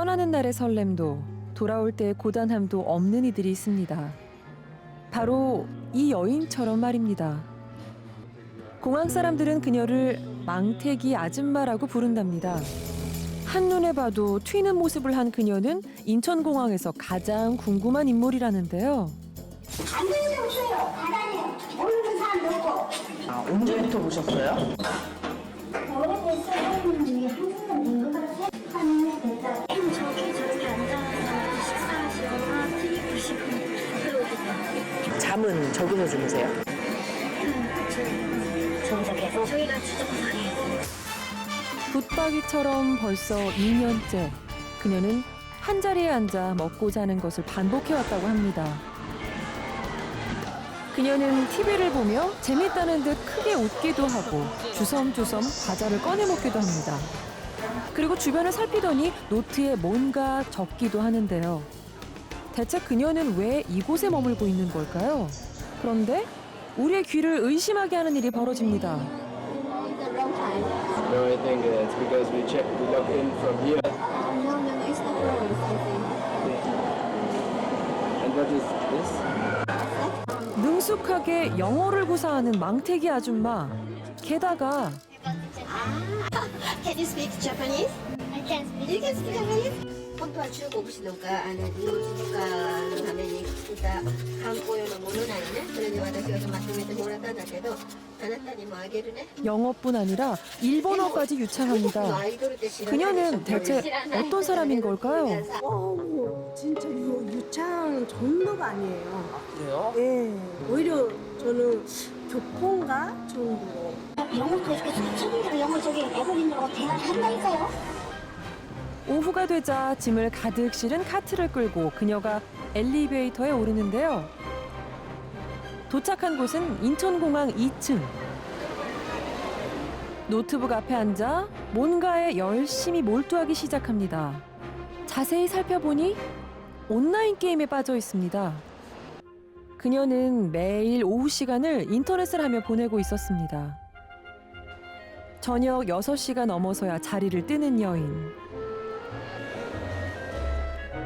떠나는 날의 설렘도 돌아올 때의 고단함도 없는 이들이 있습니다. 바로 이 여인처럼 말입니다. 공항 사람들은 그녀를 망태기 아줌마라고 부른답니다. 한눈에 봐도 튀는 모습을 한 그녀는 인천공항에서 가장 궁금한 인물이라는데요. 안 되는 데 없어요. 바다에 모르는 사람도 없고. 아, 언제부터 보셨어요? 오래됐어요. 이게 한국은 된것 같아요. 한 됐다. 저렇게 앉아서 식사하시거나 TV 보시고 그러거든요. 잠은 저기서 주무세요? 저기서 계속. 저희가 주정상이에요. 붙박이처럼 벌써 2년째 그녀는 한자리에 앉아 먹고 자는 것을 반복해왔다고 합니다. 그녀는 TV를 보며 재밌다는 듯 크게 웃기도 하고 주섬주섬 과자를 꺼내 먹기도 합니다. 그리고 주변을 살피더니 노트에 뭔가 적기도 하는데요. 대체 그녀는 왜 이곳에 머물고 있는 걸까요? 그런데 우리의 귀를 의심하게 하는 일이 벌어집니다. No, I think it's because we log in from here. No, it's not wrong. And what is this? 능숙하게 영어를 구사하는 망태기 아줌마. 게다가 Can you speak Japanese? I can speak. You can speak Japanese? 本当は中国史とか日本史とかのために作った観光用のものなんよね。それで私がまとめてもらったんだけど、あなたにもあげるね。 영어뿐 아니라 일본어까지 유창합니다. 그녀는 대체 어떤 사람인 걸까요? 진짜 이거 유창 정도가 아니에요. 그래요? 예. 오히려 저는 교포인가 정도. 영어 그렇게 손님들 영어 저기 외국인들하고 대화를 한다니까요. 오후가 되자 짐을 가득 실은 카트를 끌고 그녀가 엘리베이터에 오르는데요. 도착한 곳은 인천공항 2층. 노트북 앞에 앉아 뭔가에 열심히 몰두하기 시작합니다. 자세히 살펴보니 온라인 게임에 빠져 있습니다. 그녀는 매일 오후 시간을 인터넷을 하며 보내고 있었습니다. 저녁 6시가 넘어서야 자리를 뜨는 여인.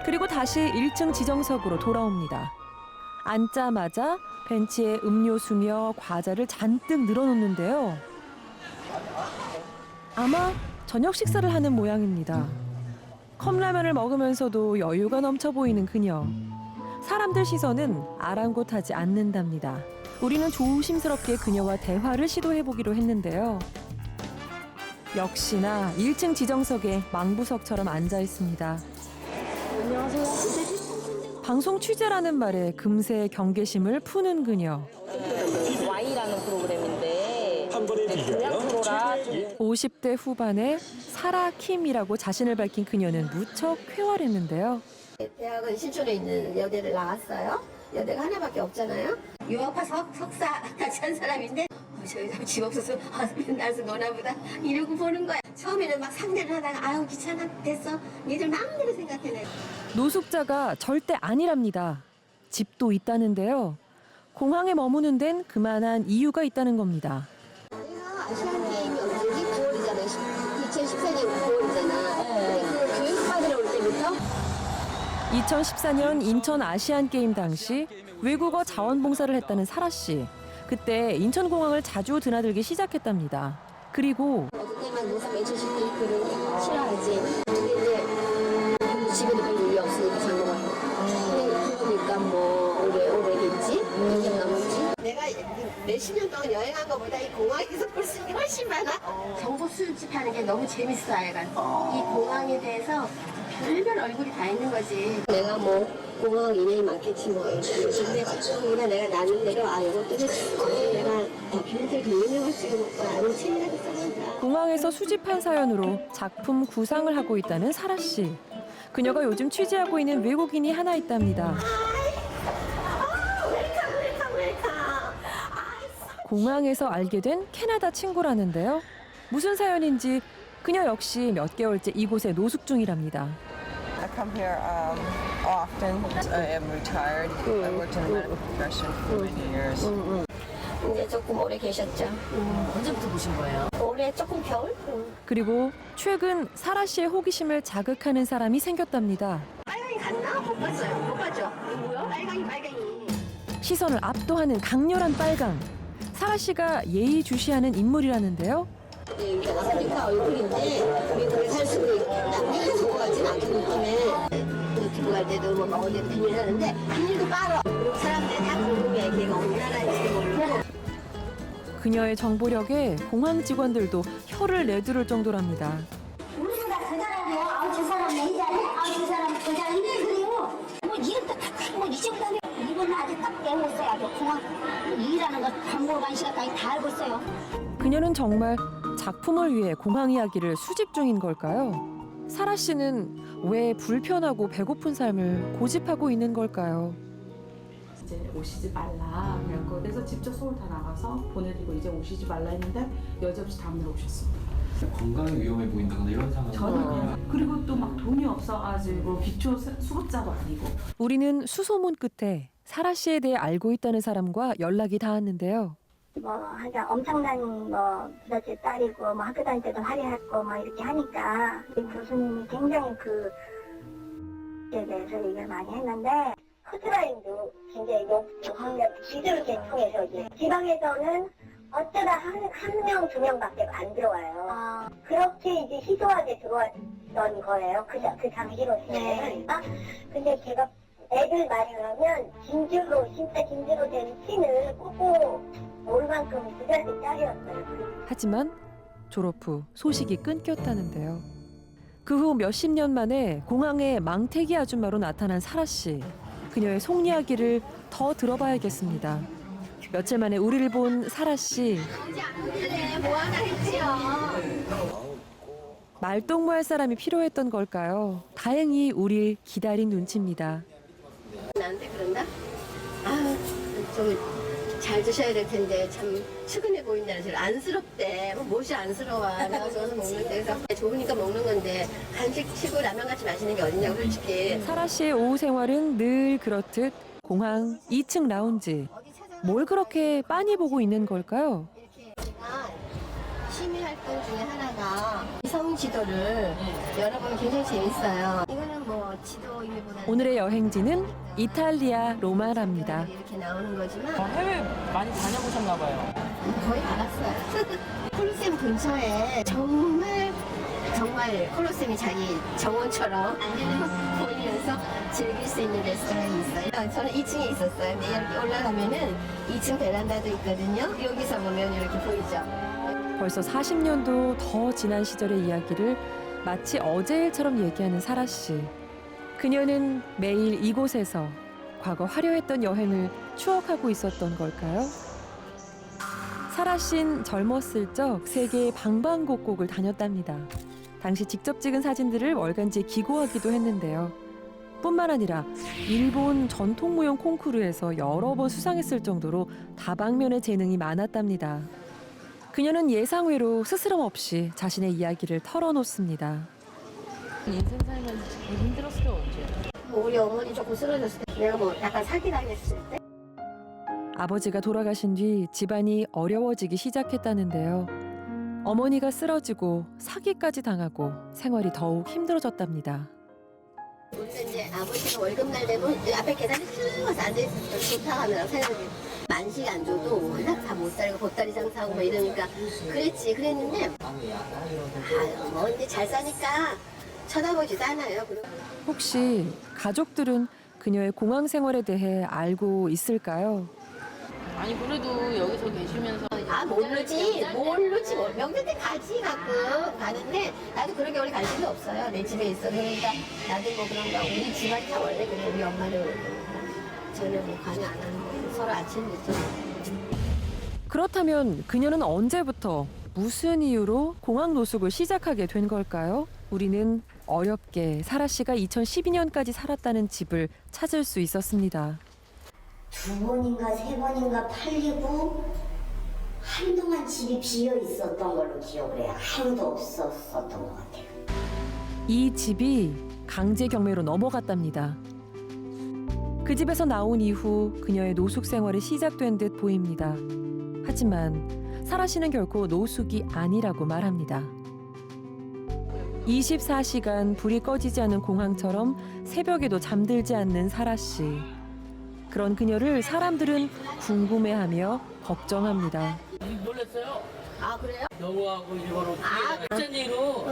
그리고 다시 1층 지정석으로 돌아옵니다. 앉자마자 벤치에 음료수며 과자를 잔뜩 늘어놓는데요. 아마 저녁 식사를 하는 모양입니다. 컵라면을 먹으면서도 여유가 넘쳐 보이는 그녀. 사람들 시선은 아랑곳하지 않는답니다. 우리는 조심스럽게 그녀와 대화를 시도해보기로 했는데요. 역시나 1층 지정석에 망부석처럼 앉아 있습니다. 방송 취재라는 말에 금세 경계심을 푸는 그녀. Y라는 프로그램인데 동양 프로라 50대 후반의 사라 킴이라고 자신을 밝힌 그녀는 무척 쾌활했는데요. 대학은 신촌에 있는 여대를 나왔어요. 여대가 하나밖에 없잖아요. 유학파 석사 같이 한 사람인데 저희 사람 집 없어서 맨날서 노나 보다 이러고 보는 거야. 처음에는 막 상대를 하다가 아유 귀찮아 됐어. 니들 마음대로 생각해. 노숙자가 절대 아니랍니다. 집도 있다는데요. 공항에 머무는 데는 그만한 이유가 있다는 겁니다. 우리가 아시안 게임이 언제지? 9월이잖아요. 2014년 9월이잖아. 근데 그 교육 받으러 올 때부터 2014년 인천 아시안 게임 당시 외국어 자원봉사를 했다는 사라 씨. 그때 인천공항을 자주 드나들기 시작했답니다. 그리고 그때만 노사 맺히실 때 그를 싫어하지. 근데 이제 집에도 별 일이 없으니까 장모가. 근데 그러니까 뭐 오래겠지? 2년 넘었지? 내가 몇십 년 동안 여행한 것보다 이 공항에서 볼 수 있는 게 훨씬 많아. 정보 수집하는 게 너무 재밌어 약간. 이 공항에 대해서 별별 얼굴이 다 있는 거지. 내가 뭐 공항 인연이 많겠지 뭐. 근데 그냥 내가 나는 대로 아 이것도 내가 다큐멘터리 돌려내고 지금 아는 책이라도 써본다. 공항에서 수집한 사연으로 작품 구상을 하고 있다는 사라 씨. 그녀가 요즘 취재하고 있는 외국인이 하나 있답니다. 공항에서 알게 된 캐나다 친구라는데요. 무슨 사연인지 그녀 역시 몇 개월째 이곳에 노숙 중이랍니다. I come here often. I am retired. I worked in the medical profession for many years. 이제 조금 오래 계셨죠. 언제부터 보신 거예요? 올해 조금 겨울? 그리고 최근 사라 씨의 호기심을 자극하는 사람이 생겼답니다. 빨강이 갔나? 못 봤어요. 못 봤죠? 누구요? 빨강이. 시선을 압도하는 강렬한 빨강. 사라 씨가 예의주시하는 인물이라는데요. 이렇게 아프리카 얼굴인데 미국에 살 수도 있겠나? 좋아하진 않은 느낌에 유튜브 갈 때도 뭐 어디도 비밀 하는데 비밀도 빨아. 사람들이 다 궁금해. 걔가 어느 나라인지도 모르고. 그녀의 정보력에 공항 직원들도 혀를 내두를 정도랍니다. 무슨 다그 사람이요? 아우 저 사람 내 잘해? 아우 저 사람 그 잘해? 이래 그래요. 뭐 이름도 뭐 잊어버다며 이거는 아주 딱 배웠어요. 아주 공항 일하는 거 박물관 시간까지 다 알고 있어요. 그녀는 정말 작품을 위해 공항 이야기를 수집 중인 걸까요? 사라 씨는 왜 불편하고 배고픈 삶을 고집하고 있는 걸까요? 이제 오시지 말라 그래서 직접 서울 다 나가서 보내드리고 이제 오시지 말라 했는데 여지없이 다음날 오셨어. 건강에 위험해 보인다거나 이런 상황은 저는 그리고 또 막 돈이 없어가지고 기초 수급자도 아니고. 우리는 수소문 끝에 사라 씨에 대해 알고 있다는 사람과 연락이 닿았는데요. 뭐 하여간 엄청난 뭐 부잣집 딸이고 뭐 학교 다닐 때도 화려했고 막 이렇게 하니까 이 교수님이 굉장히 그에 대해서 얘기를 많이 했는데 커트라인도 굉장히 높고 학력 지도를 통해서 이제 지방에서는 어쩌다 한 명, 두 명밖에 안 들어와요. 그렇게 이제 희소하게 들어왔던 거예요. 그 당시로서는. 근데 제가 애들 말이 그러면 진주로 된 핀을 꽂고 올 만큼 부잣집 딸이었어요. 하지만 졸업 후 소식이 끊겼다는데요. 그 후 몇십 년 만에 공항에 망태기 아줌마로 나타난 사라 씨. 그녀의 속 이야기를 더 들어봐야겠습니다. 며칠 만에 우리를 본 사라 씨. 뭐 하나 했지요. 말동무할 사람이 필요했던 걸까요? 다행히 우릴 기다린 눈치입니다. 나한테 그런다? 좀 잘 드셔야 될 텐데 참 측은해 보인다는 소리. 안쓰럽대. 뭐 무엇이 안쓰러워. 내가 좋아서 먹는 데서 좋으니까 먹는 건데 간식 치고 라면 같이 마시는 게 어딨냐고 솔직히. 사라 씨의 오후 생활은 늘 그렇듯 공항 2층 라운지. 뭘 그렇게 빤히 보고 있는 걸까요? 취미 활동 중에 하나가 성 지도를 열어보면 굉장히 재밌어요. 이거는 뭐 지도임보다는 오늘의 여행지는 이탈리아 로마랍니다. 이렇게 나오는 거지만 해외 많이 다녀보셨나 봐요. 거의 다 갔어요. 콜로세움 근처에 정말 콜로세움이 자기 정원처럼 보이면서 즐길 수 있는 레스토랑이 있어요. 저는 2층에 있었어요. 근데 이렇게 올라가면은 2층 베란다도 있거든요. 여기서 보면 이렇게 보이죠. 벌써 40년도 더 지난 시절의 이야기를 마치 어제 일처럼 얘기하는 사라 씨. 그녀는 매일 이곳에서 과거 화려했던 여행을 추억하고 있었던 걸까요? 사라 씨는 젊었을 적 세계의 방방곡곡을 다녔답니다. 당시 직접 찍은 사진들을 월간지에 기고하기도 했는데요. 뿐만 아니라 일본 전통무용 콩쿠르에서 여러 번 수상했을 정도로 다방면의 재능이 많았답니다. 그녀는 예상외로 스스럼 없이 자신의 이야기를 털어놓습니다. 인생 살면서 제일 힘들었을 때 언제예요? 우리 어머니 조금 쓰러졌을 때 내가 뭐 약간 사기당했을 때 아버지가 돌아가신 뒤 집안이 어려워지기 시작했다는데요. 어머니가 쓰러지고 사기까지 당하고 생활이 더욱 힘들어졌답니다. 우리는 이제 아버지가 월급날 되면 이제 앞에 계단에 쭉 와서 앉아있었어요. 좋다 하면 생각이 만식 안 줘도 워낙 다 못 살고 보따리 장사하고 뭐 이러니까 그랬는데 뭐 이제 잘 사니까 쳐다보지도 않아요. 혹시 가족들은 그녀의 공항 생활에 대해 알고 있을까요? 아니 그래도 여기서 계시면서 모르지 명절 때 가지 가끔 가는데 나도 그렇게 오래 갈 수도 없어요. 내 집에 있어. 그러니까 나도 뭐 그런가 우리 집안 다 원래 그래. 우리 엄마는 전혀 뭐 관여 안 하는 거 서로 아침 늦죠. 그렇다면 그녀는 언제부터 무슨 이유로 공항 노숙을 시작하게 된 걸까요? 우리는 어렵게 사라 씨가 2012년까지 살았다는 집을 찾을 수 있었습니다. 2번인가 3번인가 팔리고 한동안 집이 비어 있었던 걸로 기억을 해요. 아무도 없었던 것 같아요. 이 집이 강제 경매로 넘어갔답니다. 그 집에서 나온 이후 그녀의 노숙 생활이 시작된 듯 보입니다. 하지만 사라 씨는 결코 노숙이 아니라고 말합니다. 24시간 불이 꺼지지 않은 공항처럼 새벽에도 잠들지 않는 사라 씨. 그런 그녀를 사람들은 궁금해하며 걱정합니다. 놀랐어요. 아 그래요? 영어하고 일본어 학생으로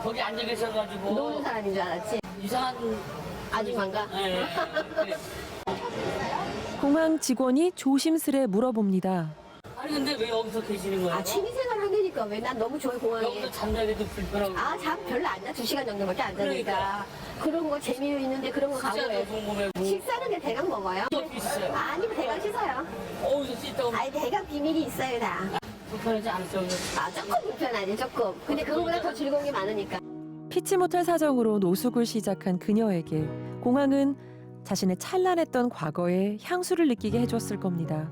거기 앉아 계셔가지고 노는 사람인 줄 알았지. 이상한 아줌마인가? 예. 공항 직원이 조심스레 물어봅니다. 아니 근데 왜 여기서 계시는 거예요? 아 취미생활 하려니까 왜 난 너무 좋아요 공항에. 여기서 잠자기도 불편하고 아 잠 별로 안 자. 2시간 정도밖에 안 자니까. 그런 거 재미있는데 그런 거 가고 진짜 해. 궁금해. 식사는 그냥 대강 먹어요. 어떻게 있어요? 아니 대강 씻어요. 어디서 씻다고 아니 대강 비밀이 있어요 다. 불편하지 않으세요? 아 조금 불편하지 조금. 근데 그거보다 더 즐거운 게 많으니까. 피치 못할 사정으로 노숙을 시작한 그녀에게 공항은 자신의 찬란했던 과거에 향수를 느끼게 해줬을 겁니다.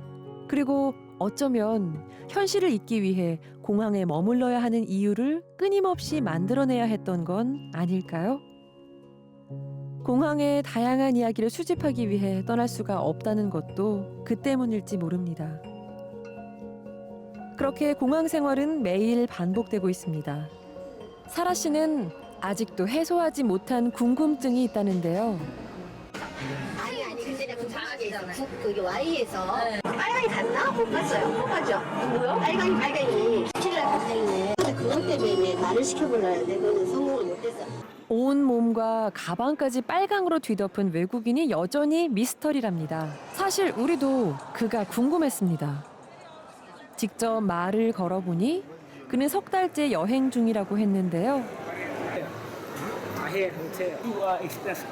그리고 어쩌면 현실을 잊기 위해 공항에 머물러야 하는 이유를 끊임없이 만들어내야 했던 건 아닐까요? 공항의 다양한 이야기를 수집하기 위해 떠날 수가 없다는 것도 그 때문일지 모릅니다. 그렇게 공항 생활은 매일 반복되고 있습니다. 사라 씨는 아직도 해소하지 못한 궁금증이 있다는데요. 아니 근데 내가 궁금한 게 있어. 그게 Y에서 빨강이 갔나? 못 봤어요. 못 봤죠? 뭐요? 빨강이 스킬을 갔다 있네. 근데 그것 때문에 말을 시켜보려요. 내가 성공을 못했어. 온 몸과 가방까지 빨강으로 뒤덮은 외국인이 여전히 미스터리랍니다. 사실 우리도 그가 궁금했습니다. 직접 말을 걸어보니 그는 석 달째 여행 중이라고 했는데요. Here hotel. Too expensive.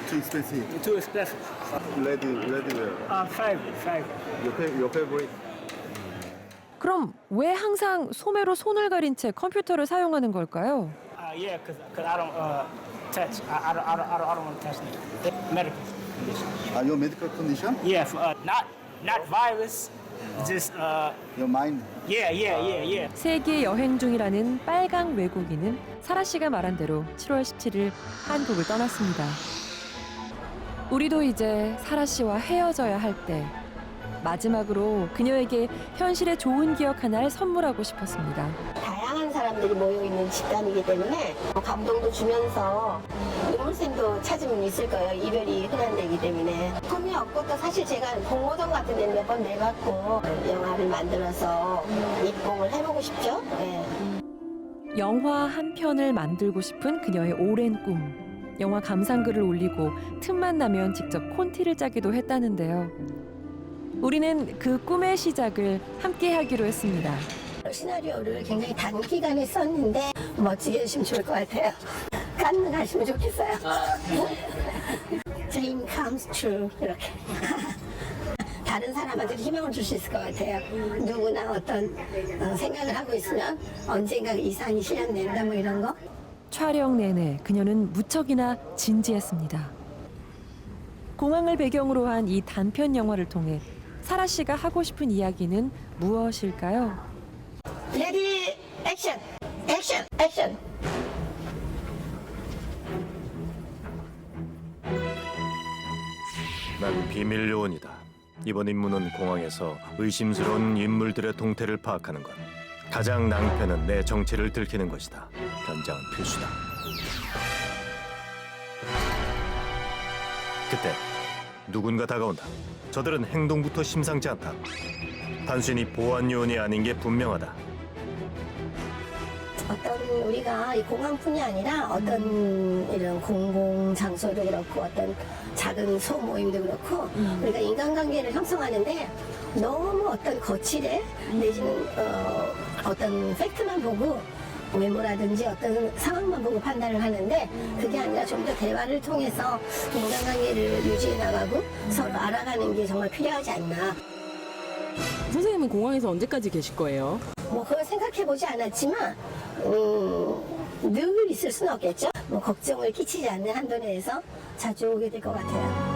Too expensive. Too expensive. Lady wear. Five. Your favorite? 그럼 왜 항상 소매로 손을 가린 채 컴퓨터를 사용하는 걸까요? Yeah, cause I don't touch. I don't want to touch it. Medical condition. Your medical condition? Yeah, not virus. Just Your mind? Yeah. 세계 여행 중이라는 빨강 외국인은 사라 씨가 말한 대로 7월 17일 한국을 떠났습니다. 우리도 이제 사라 씨와 헤어져야 할 때 마지막으로 그녀에게 현실의 좋은 기억 하나를 선물하고 싶었습니다. 다양한 사람들이 모여있는 집단이기 때문에 감동도 주면서 눈물샘도 찾으면 있을 거예요. 이별이 흔한 데이기 때문에. 꿈이 없고 또 사실 제가 공모전 같은 데는 몇 번 내봤고 영화를 만들어서 입봉을 해보고 싶죠. 네. 영화 한 편을 만들고 싶은 그녀의 오랜 꿈. 영화 감상글을 올리고 틈만 나면 직접 콘티를 짜기도 했다는데요. 우리는 그 꿈의 시작을 함께 하기로 했습니다. 시나리오를 굉장히 단기간에 썼는데 멋지게 해주시면 좋을 것 같아요. 가능하시면 좋겠어요. Dream comes true. 이렇게. 다른 사람한테 희망을 줄 수 있을 것 같아요. 누구나 어떤 생각을 하고 있으면 언젠가 이상이 실현된다 뭐 이런 거. 촬영 내내 그녀는 무척이나 진지했습니다. 공항을 배경으로 한 이 단편 영화를 통해 사라 씨가 하고 싶은 이야기는 무엇일까요? 레디 액션! 액션! 액션! 난 비밀 요원이다. 이번 임무는 공항에서 의심스러운 인물들의 동태를 파악하는 것. 가장 낭패는 내 정체를 들키는 것이다. 변장은 필수다. 그때 누군가 다가온다. 저들은 행동부터 심상치 않다. 단순히 보안 요원이 아닌 게 분명하다. 어떤 우리가 이 공항뿐이 아니라 어떤 이런 공공 장소도 그렇고 어떤 작은 소모임도 그렇고 우리가 인간관계를 형성하는데 너무 어떤 거칠에 내지는 어떤 팩트만 보고 외모라든지 어떤 상황만 보고 판단을 하는데 그게 아니라 좀 더 대화를 통해서 인간관계를 유지해 나가고 서로 알아가는 게 정말 필요하지 않나. 선생님은 공항에서 언제까지 계실 거예요? 뭐 그걸 생각해보지 않았지만 늘 있을 수는 없겠죠. 뭐 걱정을 끼치지 않는 한도 내에서 자주 오게 될 것 같아요.